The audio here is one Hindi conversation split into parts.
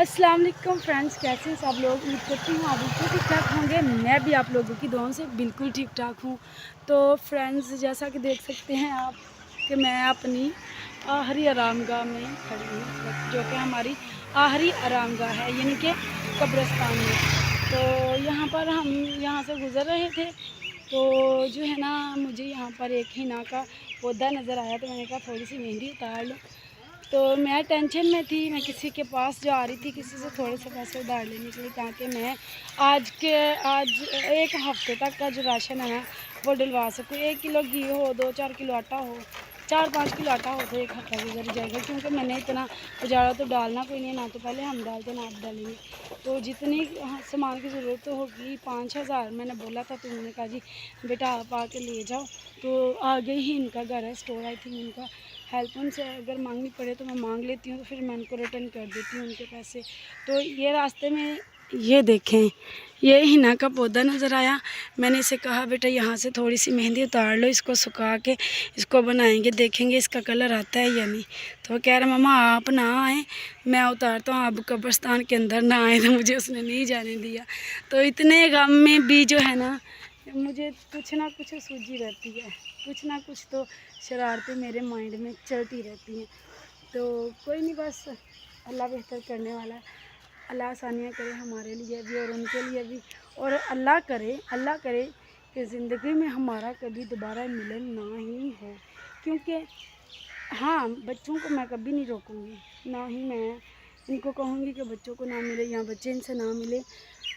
अस्सलाम वालेकुम फ्रेंड्स, कैसे हैं सब लोग। उम्मीद करती हूँ आप बिल्कुल ठीक ठाक होंगे। मैं भी आप लोगों की दुआओं से बिल्कुल ठीक ठाक हूँ। तो फ्रेंड्स, जैसा कि देख सकते हैं आप कि मैं अपनी आखिरी आरामगाह में खड़ी हूँ इस वक्त, जो कि हमारी आखिरी आरामगाह है, यानी कि कब्रिस्तान में। तो यहाँ पर हम यहाँ से गुज़र रहे थे, तो जो है ना, मुझे यहाँ पर एक हिना का पौधा नज़र आया, तो मैंने कहा थोड़ी सी मेहंदी उतार लूँ। तो मैं टेंशन में थी, मैं किसी के पास जा रही थी किसी से थोड़े से पैसे उधार लेने के लिए, ताकि मैं आज एक हफ़्ते तक का जो राशन है ना वो डलवा सकूँ। 1 किलो घी हो, 2-4 किलो आटा हो, 4-5 किलो आटा हो, तो एक हफ़्ता गुजर जाएगा। क्योंकि मैंने इतना उजाड़ा तो डालना कोई नहीं, ना तो पहले हम डालते ना आप डालेंगे। तो जितनी सामान की ज़रूरत तो होगी 5,000 मैंने बोला था, तो उन्होंने कहा जी बेटा आप आके ले जाओ। तो आगे ही इनका घर है, स्टोर। आई थिंक उनका हेल्प उनसे अगर मांगनी पड़े तो मैं मांग लेती हूँ, तो फिर मैं उनको रिटर्न कर देती हूँ उनके पैसे। तो ये रास्ते में ये देखें, ये हिना का पौधा नज़र आया। मैंने इसे कहा बेटा यहाँ से थोड़ी सी मेहंदी उतार लो, इसको सुखा के इसको बनाएंगे, देखेंगे इसका कलर आता है या नहीं। तो वो कह रहा मम्मा आप ना आए, मैं उतारता हूँ, आप कब्रिस्तान के अंदर ना आए। तो मुझे उसने नहीं जाने दिया। तो इतने गम में भी जो है ना, मुझे कुछ ना कुछ सूझी रहती है, कुछ ना कुछ तो शरारतें मेरे माइंड में चलती रहती हैं। तो कोई नहीं, बस अल्लाह बेहतर करने वाला है। अल्लाह आसानियाँ करे हमारे लिए भी और उनके लिए भी। और अल्लाह करे कि ज़िंदगी में हमारा कभी दोबारा मिलन ना ही हो। क्योंकि हाँ, बच्चों को मैं कभी नहीं रोकूँगी, ना ही मैं इनको कहूँगी कि बच्चों को ना मिले या बच्चे इनसे ना मिले।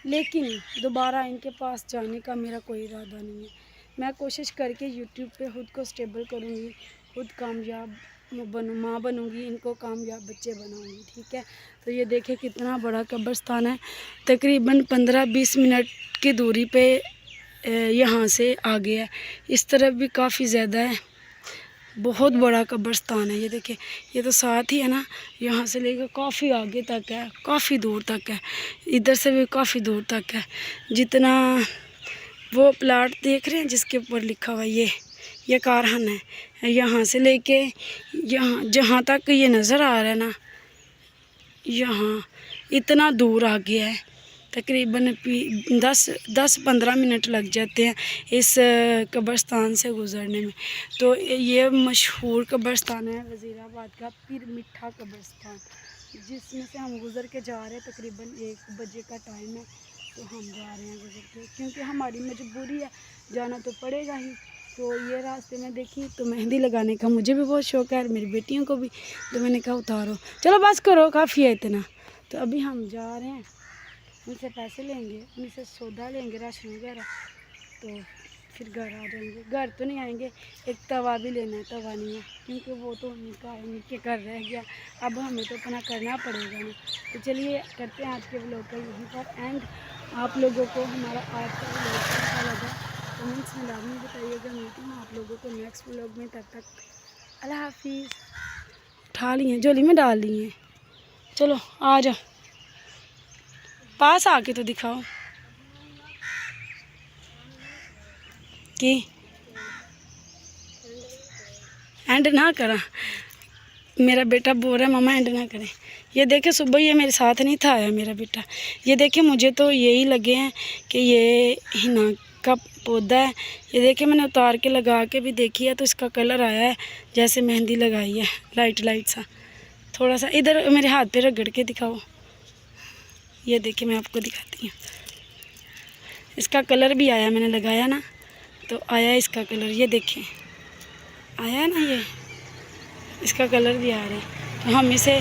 लेकिन दोबारा इनके पास जाने का मेरा कोई इरादा नहीं है। मैं कोशिश करके यूट्यूब पे ख़ुद को स्टेबल करूँगी, खुद कामयाब माँ बनूँगी, इनको कामयाब बच्चे बनाऊँगी, ठीक है। तो ये देखिए कितना बड़ा कब्रिस्तान है, तकरीबन 15-20 मिनट की दूरी पे यहाँ से आगे है। इस तरफ भी काफ़ी ज़्यादा है, बहुत बड़ा कब्रिस्तान है। ये देखिए, ये तो साथ ही है ना, यहाँ से लेकर काफ़ी आगे तक है, काफ़ी दूर तक है, इधर से भी काफ़ी दूर तक है। जितना वो प्लाट देख रहे हैं जिसके ऊपर लिखा हुआ ये कारखाना है, यहाँ से लेके यहाँ जहाँ तक ये नज़र आ रहा है ना, यहाँ इतना दूर आ गया है। तकरीबन 10-15 मिनट लग जाते हैं इस कब्रिस्तान से गुज़रने में। तो ये मशहूर कब्रिस्तान है वज़ीराबाद का पीर मिठा कब्रिस्तान, जिसमें से हम गुज़र के जा रहे हैं। तकरीबन 1 बजे का टाइम है, तो हम जा रहे हैं गुज़र के, क्योंकि हमारी मजबूरी है, जाना तो पड़ेगा ही। तो ये रास्ते में देखी तो मेहंदी लगाने का मुझे भी बहुत शौक़ है और मेरी बेटियों को भी। तो मैंने कहा उतारो, चलो बस करो, काफ़ी है इतना। तो अभी हम जा रहे हैं, उनसे पैसे लेंगे, उनसे सौदा लेंगे, राशन वगैरह, तो फिर घर आ जाएंगे। घर तो नहीं आएंगे, एक तवा भी लेना है, तवा नहीं है क्योंकि वो तो उनके घर रह गया, अब हमें तो अपना करना पड़ेगा ना। तो चलिए करते हैं आज के व्लॉग का यहीं पर एंड। आप लोगों को हमारा आज का व्लॉग कैसा लगा कमेंट्स में लाजमी बताइएगा। मिलती हूँ आप लोगों को नेक्स्ट व्लॉग में, तब तक अल्लाह हाफिज़। उठा लिए, झोली में डाल लिए, चलो आ जाओ, पास आके तो दिखाओ कि एंड ना करा। मेरा बेटा बोल रहा है मम्मा एंड ना करें। ये देखे सुबह ये मेरे साथ नहीं था आया मेरा बेटा। ये देखे मुझे तो यही लगे हैं कि ये हिना का पौधा है। ये देखे मैंने उतार के लगा के भी देखी है, तो इसका कलर आया है जैसे मेहंदी लगाई है, लाइट सा। थोड़ा सा इधर मेरे हाथ पे रगड़ के दिखाओ। ये देखिए मैं आपको दिखाती हूँ, इसका कलर भी आया, मैंने लगाया ना तो आया इसका कलर। ये देखें आया ना, ये इसका कलर भी आ रहा है। तो हम इसे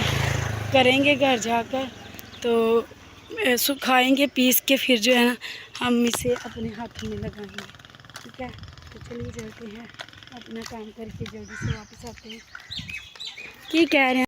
करेंगे घर जाकर, तो सुखाएंगे पीस के, फिर जो है ना हम इसे अपने हाथ में लगाएंगे, ठीक है। तो चलिए चलते हैं, अपना काम करके जल्दी से वापस आते हैं। क्या कह रहे हैं।